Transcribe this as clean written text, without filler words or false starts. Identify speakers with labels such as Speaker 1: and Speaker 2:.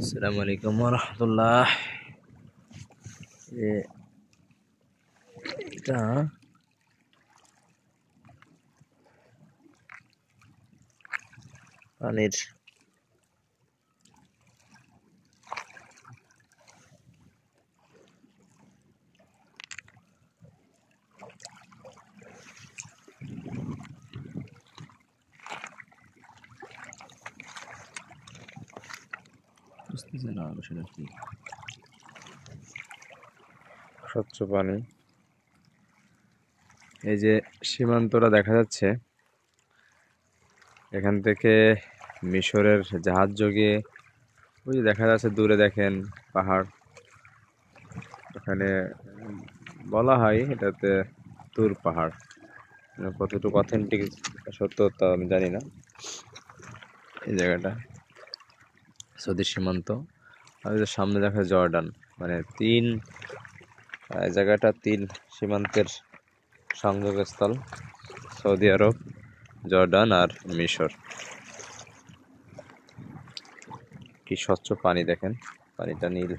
Speaker 1: আসসালামু আলাইকুম ওয়া রাহমাতুল্লাহ। এটা পানির বুঝতেছি না বিষয়টা কি। স্বচ্ছ পানি, এই যে সীমান্তটা দেখা যাচ্ছে, এখান থেকে মিশরের জাহাজ যোগে ওই যে দেখা যাচ্ছে দূরে, দেখেন পাহাড়। এখানে বলা হয় এটাতে তুর পাহাড়, কতটুকু অথেন্টিক সত্য তা আমি জানি না। এই জায়গাটা সৌদি সীমান্ত, আর এই যে সামনে দেখা যায় জর্ডান, মানে এই জায়গাটা তিন সীমান্তের সংযোগস্থল, সৌদি আরব, জর্ডান আর মিশর। কি স্বচ্ছ পানি দেখেন, পানিটা নীল।